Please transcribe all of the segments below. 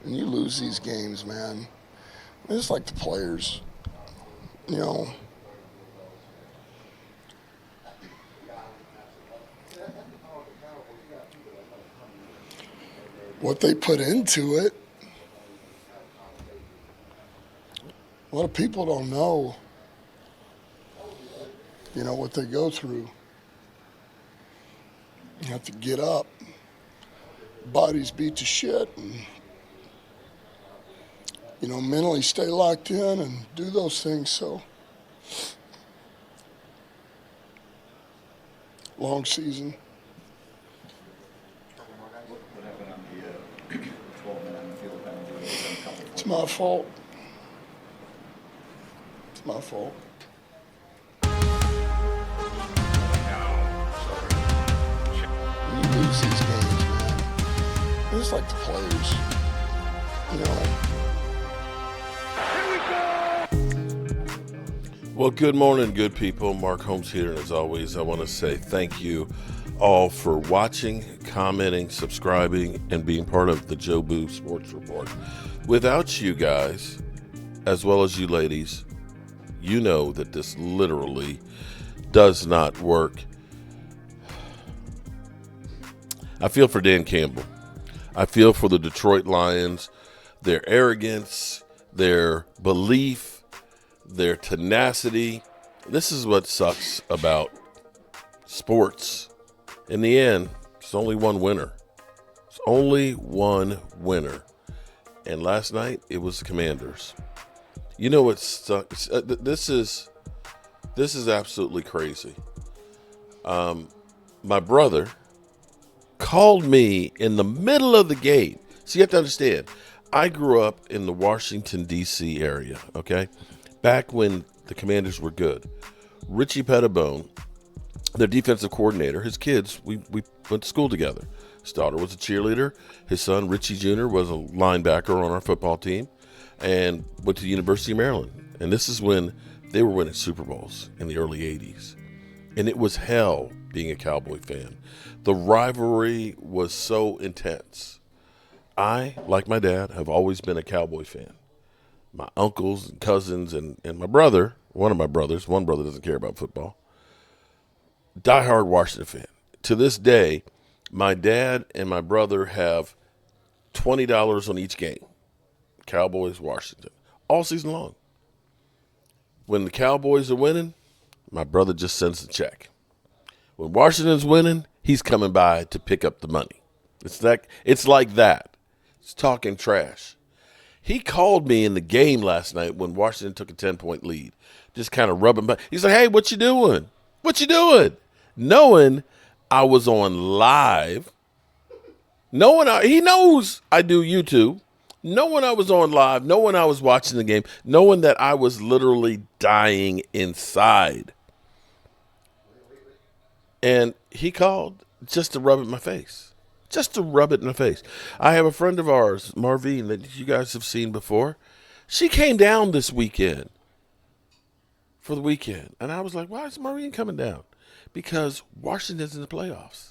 and you lose these games, man. It's like the players, you know, what they put into it. A lot of people don't know, what they go through. You have to get up. Bodies beat to shit and, mentally stay locked in and do those things. So, long season. It's my fault. It's my fault. When you lose these games, man, it's like the players, Well, good morning, good people. Mark Holmes here, and as always, I want to say thank you all for watching, commenting, subscribing, and being part of the Joe Boo Sports Report. Without you guys, as well as you ladies, you know that this literally does not work. I feel for Dan Campbell. I feel for the Detroit Lions, their arrogance, their belief, their tenacity. This is what sucks about sports. In the end, it's only one winner. It's only one winner. And last night, it was the Commanders. You know what sucks? This is absolutely crazy. My brother called me in the middle of the game. So you have to understand, I grew up in the Washington, D.C. area, okay? Back when the Commanders were good. Richie Pettibone, their defensive coordinator, his kids, we went to school together. His daughter was a cheerleader. His son, Richie Jr., was a linebacker on our football team and went to the University of Maryland. And this is when they were winning Super Bowls in the early 80s. And it was hell being a Cowboy fan. The rivalry was so intense. I, like my dad, have always been a Cowboy fan. My uncles and cousins and my brother, one brother doesn't care about football, diehard Washington fan. To this day, my dad and my brother have $20 on each game. Cowboys, Washington, all season long. When the Cowboys are winning, my brother just sends the check. When Washington's winning, he's coming by to pick up the money. It's like that. It's talking trash. He called me in the game last night when Washington took a 10-point lead, just kind of rubbing back. He's like, "Hey, what you doing? What you doing?" Knowing I was on live, he knows I do YouTube, knowing I was on live, knowing I was watching the game, knowing that I was literally dying inside. And he called just to rub it in my face. Just to rub it in the face. I have a friend of ours, Marvine, that you guys have seen before. She came down this weekend for the weekend. And I was like, why is Marvine coming down? Because Washington's in the playoffs.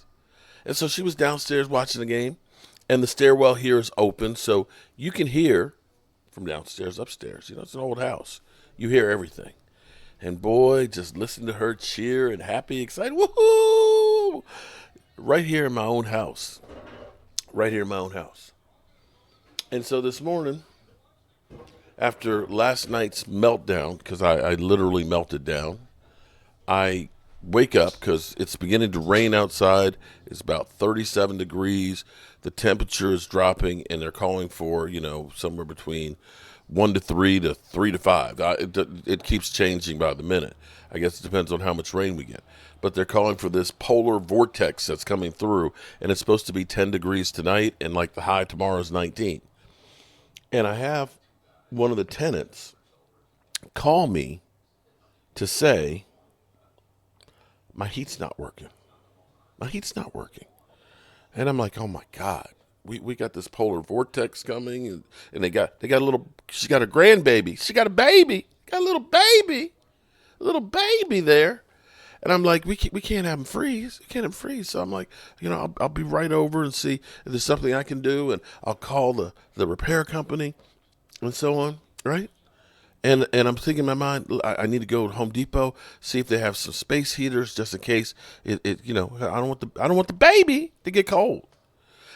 And so she was downstairs watching the game, and the stairwell here is open, so you can hear from downstairs upstairs. It's an old house. You hear everything. And boy, just listen to her cheer and happy, excited. Woohoo! Right here in my own house. And so this morning, after last night's meltdown, because I literally melted down, I wake up because it's beginning to rain outside. It's about 37 degrees. The temperature is dropping, and they're calling for, somewhere between 1 to 3 to 3 to 5. It keeps changing by the minute. I guess it depends on how much rain we get. But they're calling for this polar vortex that's coming through, and it's supposed to be 10 degrees tonight, and like the high tomorrow is 19. And I have one of the tenants call me to say, my heat's not working. And I'm like, oh my God, we got this polar vortex coming, and they got she's got a grandbaby. She got a baby, got a little baby there. And I'm like, we can't have them freeze. We can't have them freeze. So I'm like, I'll be right over and see if there's something I can do, and I'll call the repair company and so on, right? And I'm thinking in my mind, I need to go to Home Depot, see if they have some space heaters just in case I don't want the baby to get cold.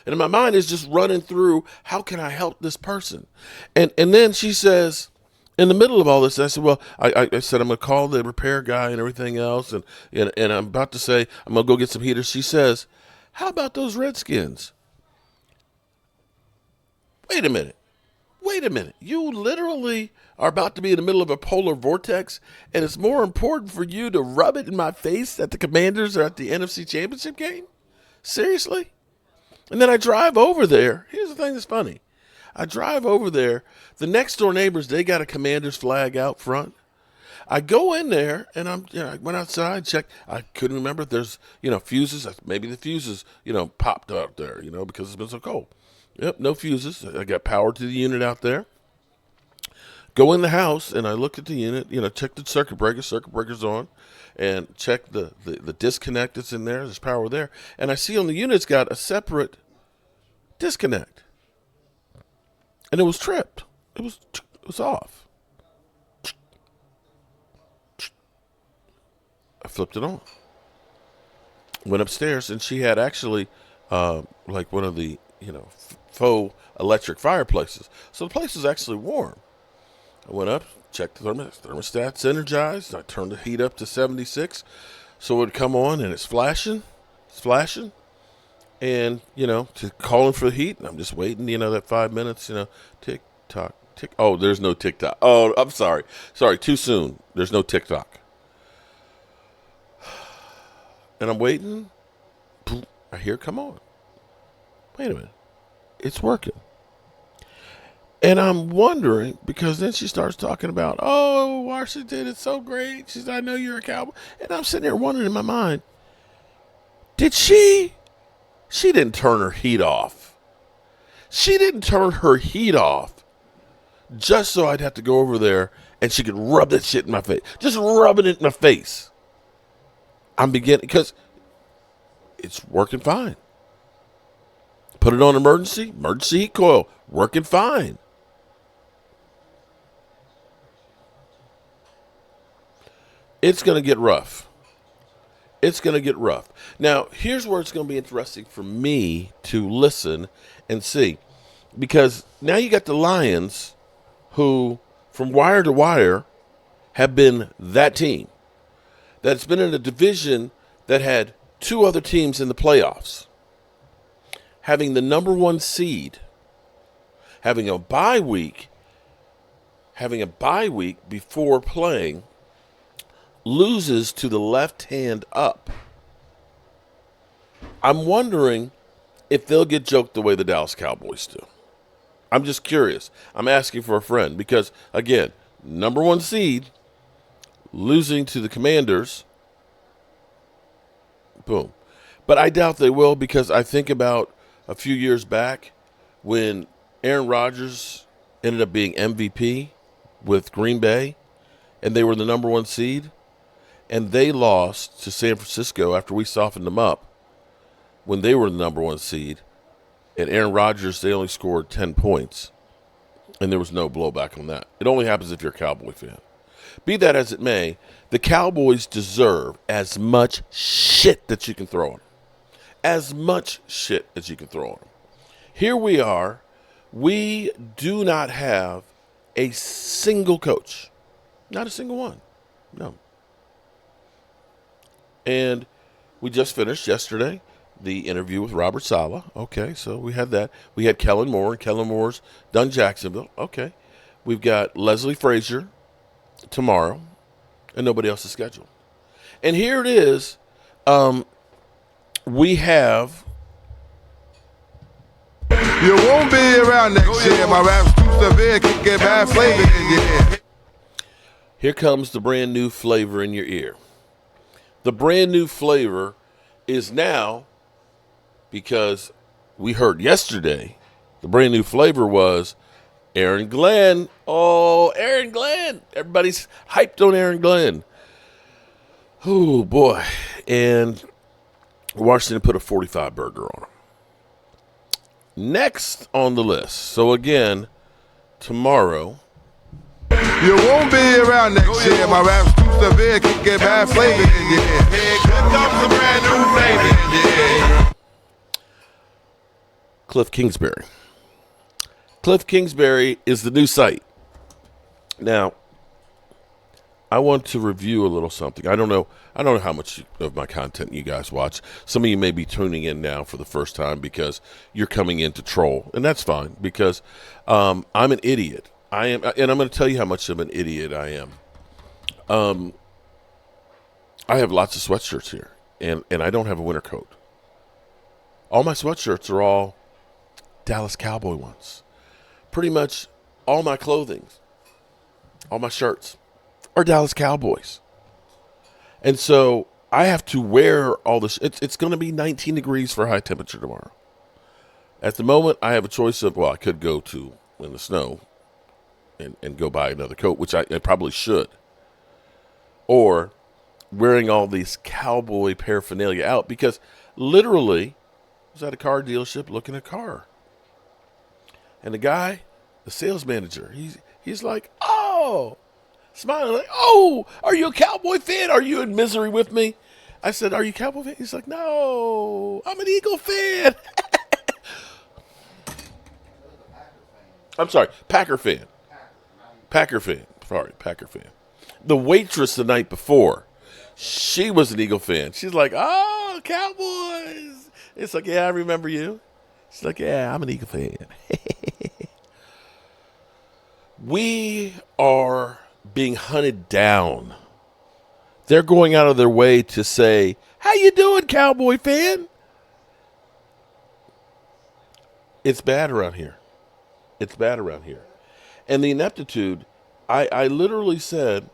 And in my mind is just running through, how can I help this person? And then she says, in the middle of all this, I said, well, I said, I'm going to call the repair guy and everything else. And I'm about to say, I'm going to go get some heaters. She says, how about those Redskins? Wait a minute. You literally are about to be in the middle of a polar vortex, and it's more important for you to rub it in my face that the Commanders are at the NFC Championship game? Seriously? And then I drive over there. Here's the thing that's funny. I drive over there. The next door neighbors, they got a Commanders flag out front. I go in there, and I went outside, checked. I couldn't remember if there's, fuses. Maybe the fuses, popped out there, because it's been so cold. Yep, no fuses. I got power to the unit out there. Go in the house, and I look at the unit, check the circuit breaker. Circuit breaker's on. And check the disconnect that's in there. There's power there. And I see on the unit it's got a separate disconnect. And it was tripped. It was off. I flipped it on. Went upstairs, and she had actually like one of the, faux electric fireplaces. So the place was actually warm. I went up, checked the thermostat's energized. I turned the heat up to 76. So it would come on, and it's flashing. And, to calling for the heat. And I'm just waiting, that 5 minutes, tick, tock, tick. Oh, there's no tick tock. Oh, I'm sorry. Sorry, too soon. There's no tick tock. And I'm waiting. I hear it come on. Wait a minute. It's working. And I'm wondering, because then she starts talking about, oh, Washington is so great. She said, I know you're a Cowboy. And I'm sitting there wondering in my mind, she didn't turn her heat off. She didn't turn her heat off just so I'd have to go over there and she could rub that shit in my face. Just rubbing it in my face. I'm beginning, because it's working fine. Put it on emergency heat coil, working fine. It's going to get rough. Now, here's where it's going to be interesting for me to listen and see. Because now you got the Lions, who, from wire to wire, have been that team. That's been in a division that had two other teams in the playoffs. Having the number one seed, having a bye week before playing, loses to the left hand up. I'm wondering if they'll get joked the way the Dallas Cowboys do. I'm just curious. I'm asking for a friend because, again, number one seed, losing to the Commanders, boom. But I doubt they will, because I think about a few years back when Aaron Rodgers ended up being MVP with Green Bay, and they were the number one seed, and they lost to San Francisco after we softened them up when they were the number one seed, and Aaron Rodgers, they only scored 10 points, and there was no blowback on that. It only happens if you're a Cowboy fan. Be that as it may, the Cowboys deserve as much shit that you can throw on them. As much shit as you can throw on them. Here we are. We do not have a single coach. Not a single one. No. And we just finished yesterday the interview with Robert Saleh. Okay, so we had that. We had Kellen Moore, and Kellen Moore's done Jacksonville. Okay. We've got Leslie Frazier tomorrow, and nobody else is scheduled. And here it is. We have. You won't be around next year. My rap's too severe, can get bad flavor in your ear. Here comes the brand new flavor in your ear. The brand new flavor is now, because we heard yesterday, the brand new flavor was Aaron Glenn. Oh, Aaron Glenn. Everybody's hyped on Aaron Glenn. Oh, boy. And Washington put a 45 burger on them. Next on the list. So, again, tomorrow. You won't be around next year. My rap's too severe, can get bad flavor in your ear. Here comes a brand new flavor in your ear. Kliff Kingsbury. Kliff Kingsbury is the new site. Now, I want to review a little something. I don't know how much of my content you guys watch. Some of you may be tuning in now for the first time because you're coming in to troll, and that's fine because I'm an idiot. I am, and I'm going to tell you how much of an idiot I am. I have lots of sweatshirts here, and I don't have a winter coat. All my sweatshirts are all Dallas Cowboy ones. Pretty much all my clothing, all my shirts are Dallas Cowboys. And so I have to wear all this. It's going to be 19 degrees for high temperature tomorrow. At the moment, I have a choice of, well, I could go to in the snow and go buy another coat, which I probably should. Or wearing all these cowboy paraphernalia out because literally I was at a car dealership looking at a car. And the guy, the sales manager, he's like, oh, smiling like, oh, are you a Cowboy fan? Are you in misery with me? I said, are you a Cowboy fan? He's like, no, I'm an Eagle fan. I'm sorry, Packer fan. Packer fan. Sorry, Packer fan. The waitress the night before, she was an Eagle fan. She's like, oh, Cowboys. It's like, yeah, I remember you. She's like, yeah, I'm an Eagle fan. We are being hunted down. They're going out of their way to say, how you doing, Cowboy fan? It's bad around here. It's bad around here. And the ineptitude, I literally said,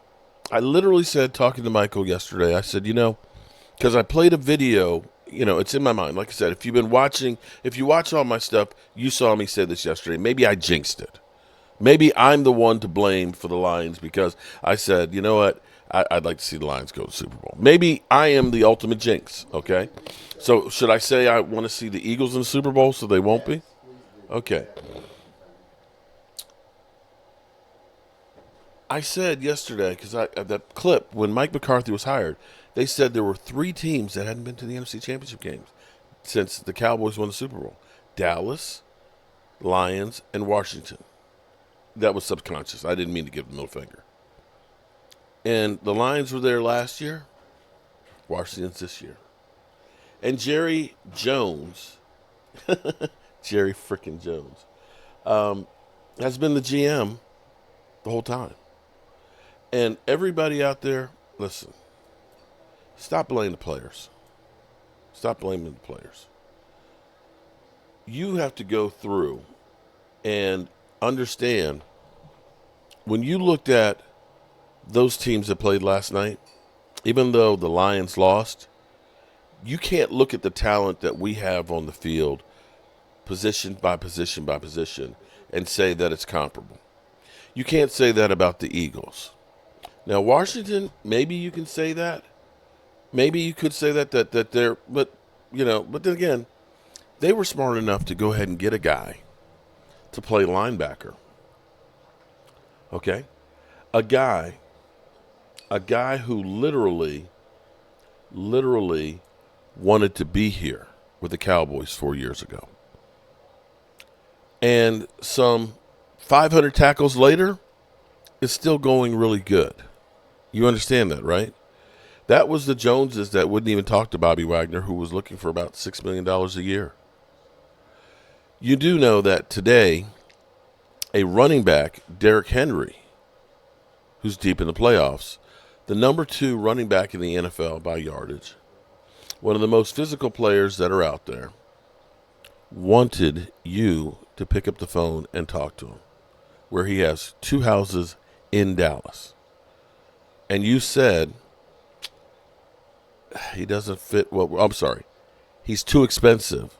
talking to Michael yesterday, I said, because I played a video, it's in my mind. Like I said, if you watch all my stuff, you saw me say this yesterday. Maybe I jinxed it. Maybe I'm the one to blame for the Lions because I said, you know what, I'd like to see the Lions go to the Super Bowl. Maybe I am the ultimate jinx, okay? So should I say I want to see the Eagles in the Super Bowl so they won't be? Okay. I said yesterday, because that clip, when Mike McCarthy was hired, they said there were 3 teams that hadn't been to the NFC Championship games since the Cowboys won the Super Bowl. Dallas, Lions, and Washington. That was subconscious. I didn't mean to give the middle finger. And the Lions were there last year. Washington's this year. And Jerry Jones, Jerry frickin' Jones, has been the GM the whole time. And everybody out there, listen, stop blaming the players. Stop blaming the players. You have to go through and understand when you looked at those teams that played last night, even though the Lions lost, you can't look at the talent that we have on the field position by position by position and say that it's comparable. You can't say that about the Eagles. Now, Washington, maybe you can say that. Maybe you could say that they're, but then again, they were smart enough to go ahead and get a guy to play linebacker. Okay? A guy who literally wanted to be here with the Cowboys 4 years ago. And some 500 tackles later, is still going really good. You understand that, right? That was the Joneses that wouldn't even talk to Bobby Wagner, who was looking for about $6 million a year. You do know that today, a running back, Derrick Henry, who's deep in the playoffs, the number 2 running back in the NFL by yardage, one of the most physical players that are out there, wanted you to pick up the phone and talk to him, where he has 2 houses in Dallas. And you said, he doesn't fit he's too expensive.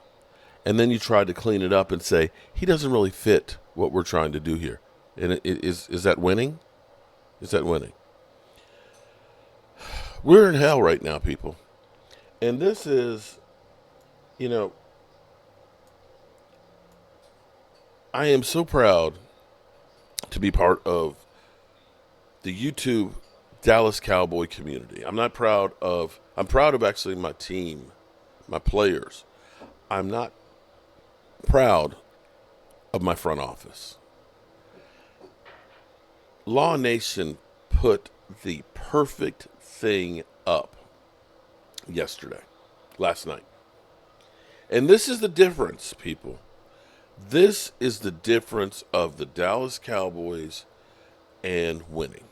And then you tried to clean it up and say, he doesn't really fit what we're trying to do here. And is that winning? Is that winning? We're in hell right now, people. And this is, you know, I am so proud to be part of the YouTube Dallas Cowboy community. I'm proud of actually my team, my players. I'm not proud of my front office. Law Nation put the perfect thing up last night. And this is the difference, people. This is the difference of the Dallas Cowboys and winning.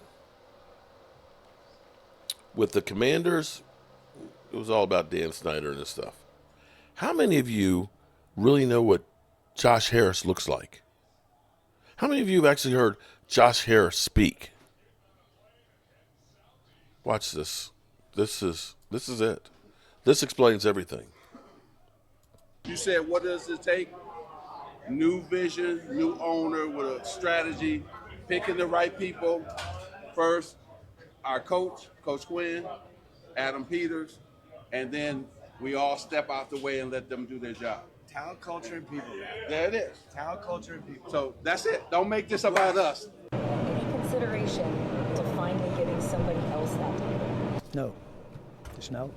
With the Commanders, it was all about Dan Snyder and this stuff. How many of you really know what Josh Harris looks like? How many of you have actually heard Josh Harris speak? Watch this. This is it. This explains everything. You said, what does it take? New vision, new owner with a strategy, picking the right people. First, our coach, Coach Quinn, Adam Peters, and then we all step out the way and let them do their job. Talent, culture, and people. There it is. Talent, culture, and people. So that's it. Don't make this about us. Any consideration to finally giving somebody else that title? No, just no.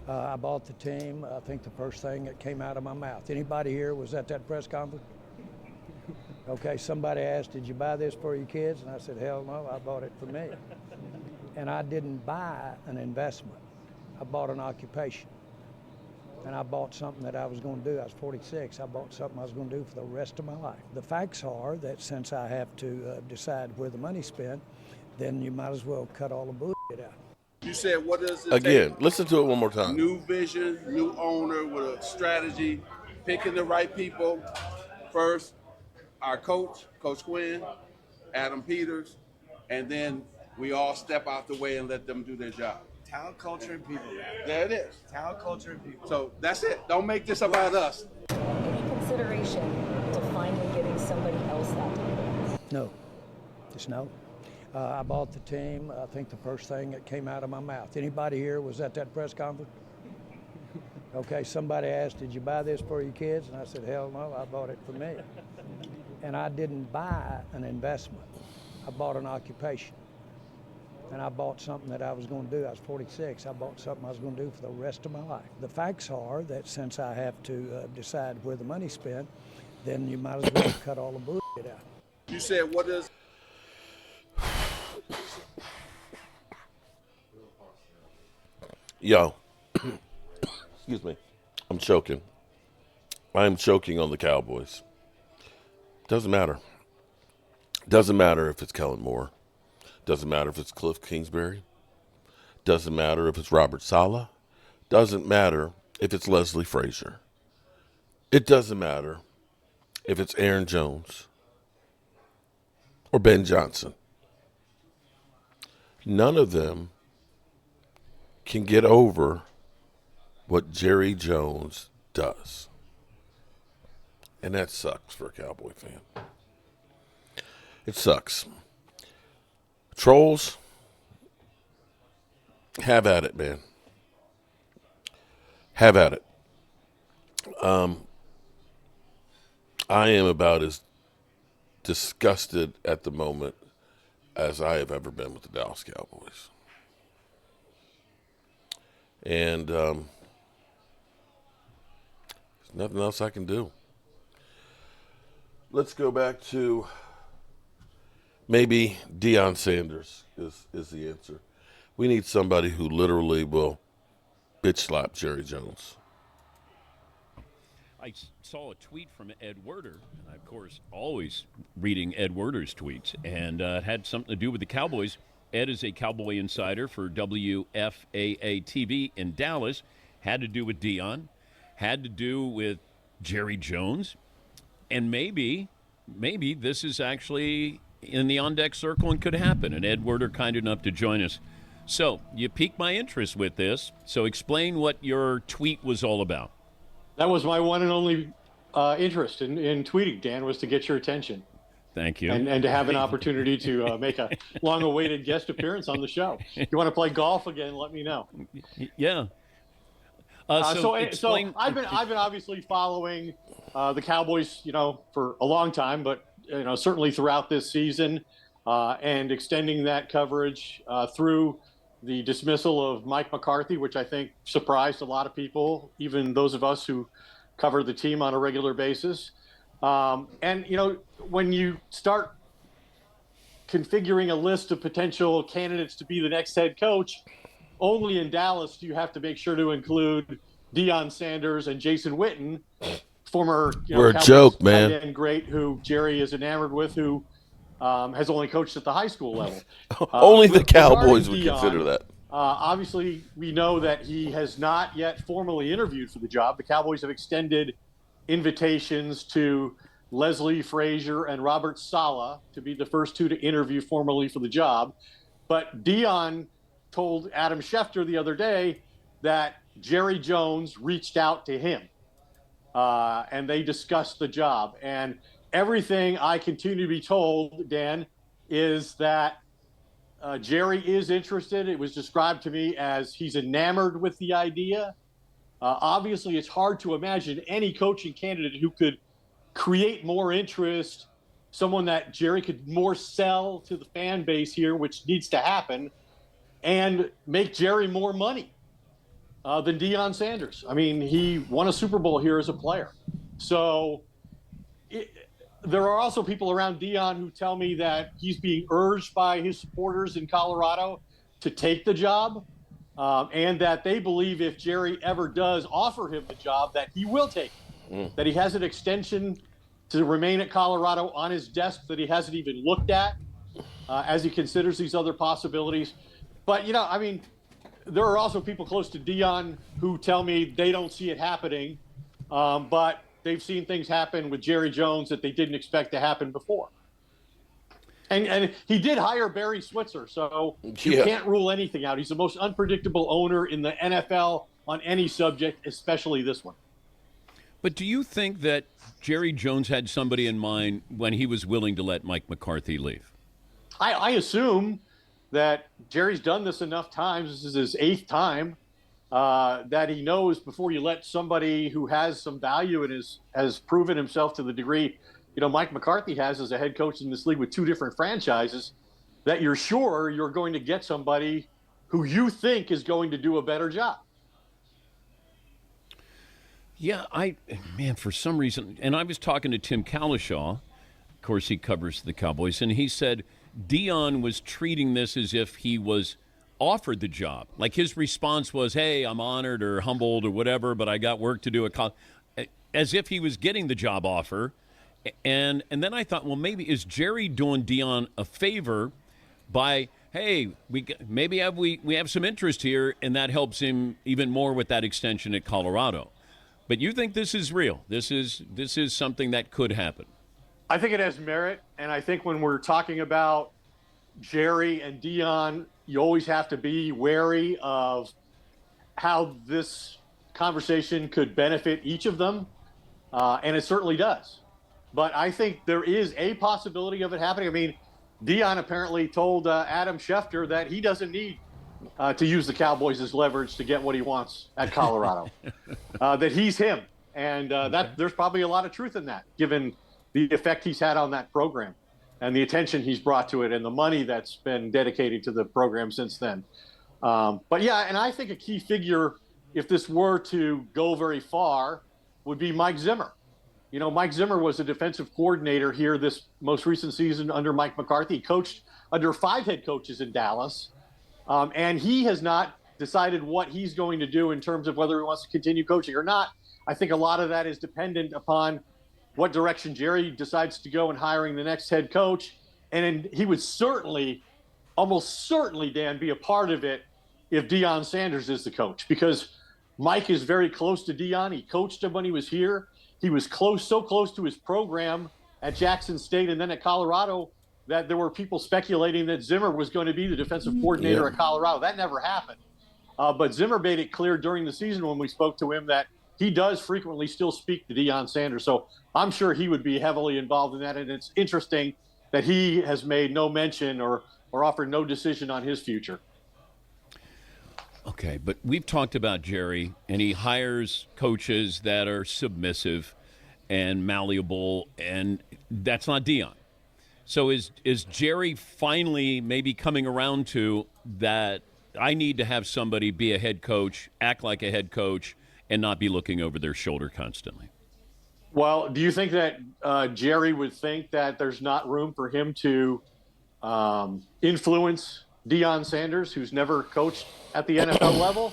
I bought the team. I think the first thing that came out of my mouth. Anybody here was at that press conference? Okay, somebody asked, did you buy this for your kids? And I said, hell no, I bought it for me. And I didn't buy an investment. I bought an occupation. And I bought something that I was going to do. I was 46. I bought something I was going to do for the rest of my life. The facts are that since I have to decide where the money's spent, then you might as well cut all the bullshit out. You said, what does it Again, take? listen to it one more time. New vision, new owner with a strategy, picking the right people. First, our coach, Coach Quinn, Adam Peters, and then we all step out the way and let them do their job. Talent, culture, and people. There it is. Talent, culture, and people. So that's it. Don't make this about us. Any consideration to finally giving somebody else that title? No, just no. I bought the team. I think the first thing that came out of my mouth. Anybody here was at that press conference? Okay, somebody asked, did you buy this for your kids? And I said, hell no, I bought it for me. And I didn't buy an investment. I bought an occupation. And I bought something that I was going to do. I was 46. I bought something I was going to do for the rest of my life. The facts are that since I have to decide where the money's spent, then you might as well cut all the bullshit out. You said, what does... Yo, excuse me. I'm choking. I'm choking on the Cowboys. Doesn't matter. Doesn't matter if it's Kellen Moore. Doesn't matter if it's Kliff Kingsbury. Doesn't matter if it's Robert Saleh. Doesn't matter if it's Leslie Frazier. It doesn't matter if it's Aaron Jones or Ben Johnson. None of them can get over what Jerry Jones does. And that sucks for a Cowboy fan. It sucks. Trolls, have at it, man. Have at it. I am about as disgusted at the moment as I have ever been with the Dallas Cowboys. And there's nothing else I can do. Let's go back to maybe Deion Sanders is the answer. We need somebody who literally will bitch slap Jerry Jones. I saw a tweet from Ed Werder, and I, of course, always reading Ed Werder's tweets, and it had something to do with the Cowboys. Ed is a Cowboy insider for WFAA-TV in Dallas. Had to do with Deion, had to do with Jerry Jones, and maybe this is actually in the on-deck circle and could happen, and Ed Werder kind enough to join us. So you piqued my interest with this, so explain what your tweet was all about. That was my one and only interest in tweeting, Dan, was to get your attention. Thank you. And to have an opportunity to make a long-awaited guest appearance on the show. If you want to play golf again, let me know. Yeah. So explain. I've been obviously following the Cowboys, for a long time, but certainly throughout this season, and extending that coverage through the dismissal of Mike McCarthy, which I think surprised a lot of people, even those of us who cover the team on a regular basis. And when you start configuring a list of potential candidates to be the next head coach, only in Dallas do you have to make sure to include Deion Sanders and Jason Witten, former We're a Cowboys joke, man. tight end great, who Jerry is enamored with, who has only coached at the high school level. Only the Cowboys would Deion, consider that. Obviously, we know that he has not yet formally interviewed for the job. The Cowboys have extended invitations to Leslie Frazier and Robert Saleh to be the first two to interview formally for the job. But Deion told Adam Schefter the other day that Jerry Jones reached out to him and they discussed the job. And everything I continue to be told, Dan, is that Jerry is interested. It was described to me as he's enamored with the idea. Obviously, it's hard to imagine any coaching candidate who could create more interest, someone that Jerry could more sell to the fan base here, which needs to happen, and make Jerry more money than Deion Sanders. I mean, he won a Super Bowl here as a player. So there are also people around Deion who tell me that he's being urged by his supporters in Colorado to take the job, and that they believe if Jerry ever does offer him the job, that he will take it, that he has an extension to remain at Colorado on his desk that he hasn't even looked at as he considers these other possibilities. But, I mean, there are also people close to Deion who tell me they don't see it happening, but they've seen things happen with Jerry Jones that they didn't expect to happen before. And he did hire Barry Switzer, so you can't rule anything out. He's the most unpredictable owner in the NFL on any subject, especially this one. But do you think that Jerry Jones had somebody in mind when he was willing to let Mike McCarthy leave? I assume that Jerry's done this enough times. This is his 8th time. That he knows before you let somebody who has some value and has proven himself to the degree, Mike McCarthy has as a head coach in this league with 2 different franchises, that you're sure you're going to get somebody who you think is going to do a better job. Yeah, for some reason, and I was talking to Tim Cowlishaw, of course he covers the Cowboys, and he said Deion was treating this as if he was offered the job. Like his response was, hey, I'm honored or humbled or whatever, but I got work to do. As if he was getting the job offer. And then I thought, well, maybe is Jerry doing Deion a favor by, hey, we have some interest here, and that helps him even more with that extension at Colorado. But you think this is real? This is something that could happen? I think it has merit, and I think when we're talking about Jerry and Deion, you always have to be wary of how this conversation could benefit each of them, and it certainly does. But I think there is a possibility of it happening. I mean, Deion apparently told Adam Schefter that he doesn't need to use the Cowboys as leverage to get what he wants at Colorado, that he's him. And that there's probably a lot of truth in that, given the effect he's had on that program and the attention he's brought to it and the money that's been dedicated to the program since then. But yeah, and I think a key figure, if this were to go very far, would be Mike Zimmer. Mike Zimmer was a defensive coordinator here this most recent season under Mike McCarthy. He coached under 5 head coaches in Dallas. And he has not decided what he's going to do in terms of whether he wants to continue coaching or not. I think a lot of that is dependent upon what direction Jerry decides to go in hiring the next head coach. And he would almost certainly, Dan, be a part of it if Deion Sanders is the coach, because Mike is very close to Deion. He coached him when he was here. He was so close to his program at Jackson State and then at Colorado that there were people speculating that Zimmer was going to be the defensive coordinator at Colorado. That never happened. But Zimmer made it clear during the season when we spoke to him that he does frequently still speak to Deion Sanders. So I'm sure he would be heavily involved in that. And it's interesting that he has made no mention or offered no decision on his future. Okay, but we've talked about Jerry, and he hires coaches that are submissive and malleable, and that's not Deion. So is Jerry finally maybe coming around to that? I need to have somebody be a head coach, act like a head coach, and not be looking over their shoulder constantly. Well, do you think that Jerry would think that there's not room for him to influence Deion Sanders, who's never coached at the NFL level,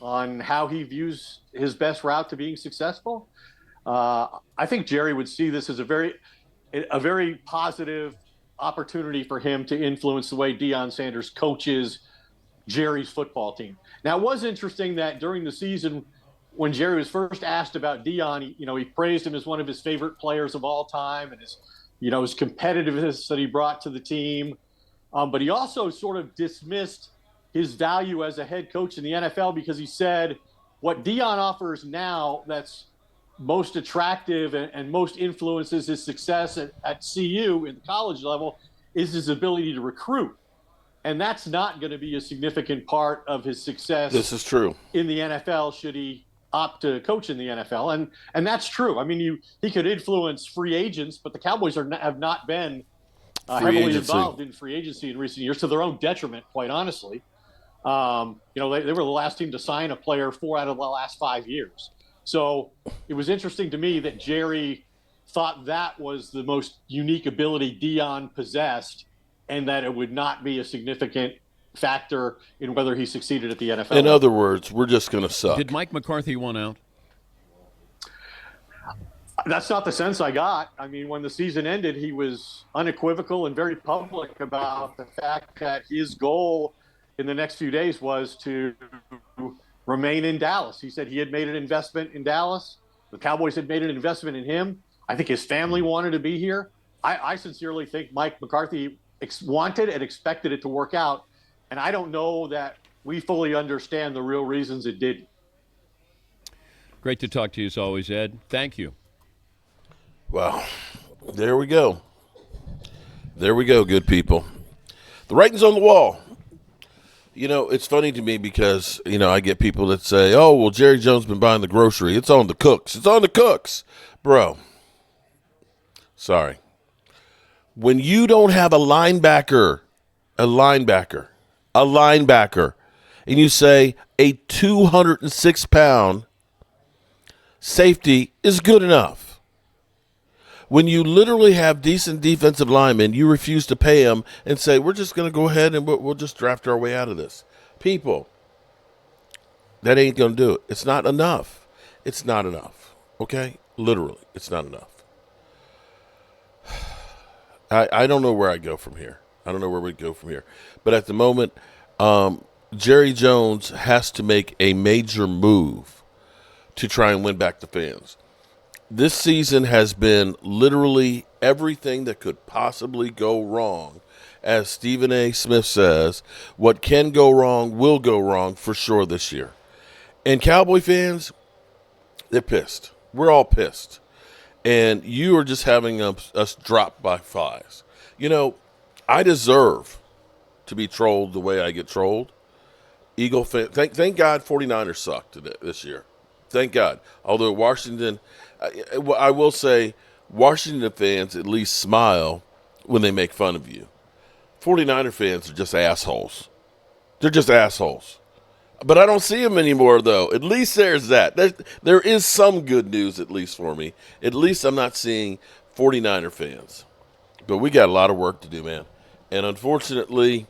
on how he views his best route to being successful? I think Jerry would see this as a very positive opportunity for him to influence the way Deion Sanders coaches Jerry's football team. Now, it was interesting that during the season, when Jerry was first asked about Deion, he praised him as one of his favorite players of all time and his competitiveness that he brought to the team. But he also sort of dismissed his value as a head coach in the NFL because he said what Deion offers now that's most attractive and most influences his success at CU in the college level is his ability to recruit. And that's not going to be a significant part of his success. This is true. In the NFL, should he opt to coach in the NFL. And that's true. I mean, he could influence free agents, but the Cowboys have not been heavily involved in free agency in recent years, to their own detriment, quite honestly. They were the last team to sign a player 4 out of the last 5 years. So it was interesting to me that Jerry thought that was the most unique ability Deion possessed, and that it would not be a significant factor in whether he succeeded at the NFL. In other words, we're just going to suck. Did Mike McCarthy want out? That's not the sense I got. I mean, when the season ended, he was unequivocal and very public about the fact that his goal in the next few days was to remain in Dallas. He said he had made an investment in Dallas. The Cowboys had made an investment in him. I think his family wanted to be here. I sincerely think Mike McCarthy wanted and expected it to work out. And I don't know that we fully understand the real reasons it didn't. Great to talk to you as always, Ed. Thank you. Well, there we go. There we go, good people. The writing's on the wall. It's funny to me because, I get people that say, oh, well, Jerry Jones been buying the grocery. It's on the cooks. It's on the cooks. Bro, sorry. When you don't have a linebacker, and you say a 206-pound safety is good enough. When you literally have decent defensive linemen, you refuse to pay them and say, we're just going to go ahead and we'll just draft our way out of this. People, that ain't going to do it. It's not enough. It's not enough. Okay? Literally, it's not enough. I don't know where I go from here. I don't know where we go from here. But at the moment, Jerry Jones has to make a major move to try and win back the fans. This season has been literally everything that could possibly go wrong. As Stephen A. Smith says, what can go wrong will go wrong for sure this year. And Cowboy fans, they're pissed. We're all pissed. And you are just having us drop by flies. I deserve to be trolled the way I get trolled. Eagle fan, thank God 49ers sucked this year. Thank God. Although Washington, I will say, Washington fans at least smile when they make fun of you. 49er fans are just assholes. They're just assholes. But I don't see them anymore, though. At least there's that. There is some good news, at least for me. At least I'm not seeing 49er fans. But we got a lot of work to do, man. And unfortunately,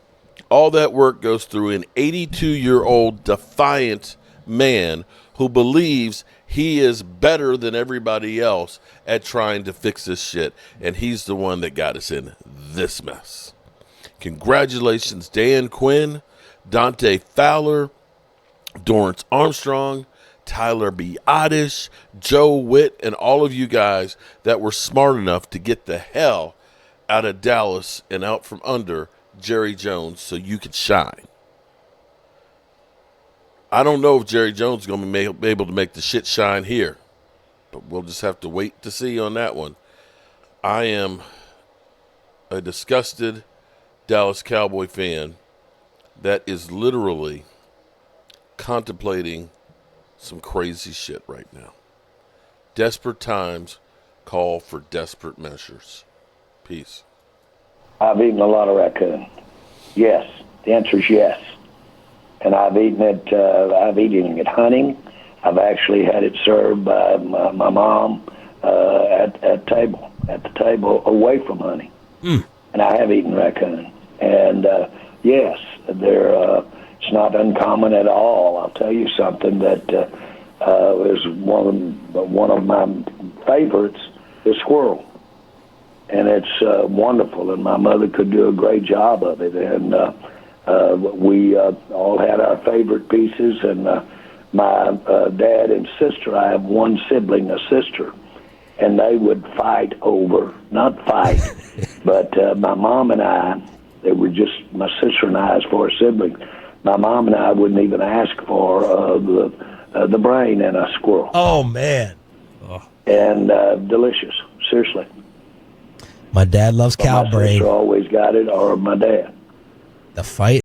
all that work goes through an 82-year-old defiant man who believes he is better than everybody else at trying to fix this shit. And he's the one that got us in this mess. Congratulations, Dan Quinn, Dante Fowler, Dorrance Armstrong, Tyler B. Oddish, Joe Witt, and all of you guys that were smart enough to get the hell out of Dallas and out from under Jerry Jones so you could shine. I don't know if Jerry Jones is going to be able to make the shit shine here, but we'll just have to wait to see on that one. I am a disgusted Dallas Cowboy fan that is literally contemplating some crazy shit right now. Desperate times call for desperate measures. Peace. I've eaten a lot of raccoon. Yes. The answer is yes. And I've eaten it hunting. I've actually had it served by my mom at the table away from hunting. And I have eaten raccoon. And yes, it's not uncommon at all. I'll tell you something that is one of my favorites is squirrel. And it's wonderful, and my mother could do a great job of it. And we all had our favorite pieces, and my dad and sister, I have one sibling, a sister, and they would fight over, not fight, but my mom and I, they were just my sister and I as far as siblings. My mom and I wouldn't even ask for the brain in a squirrel. Oh, man. And delicious, seriously. My dad loves cow My brain. sister always got it, or my dad. The fight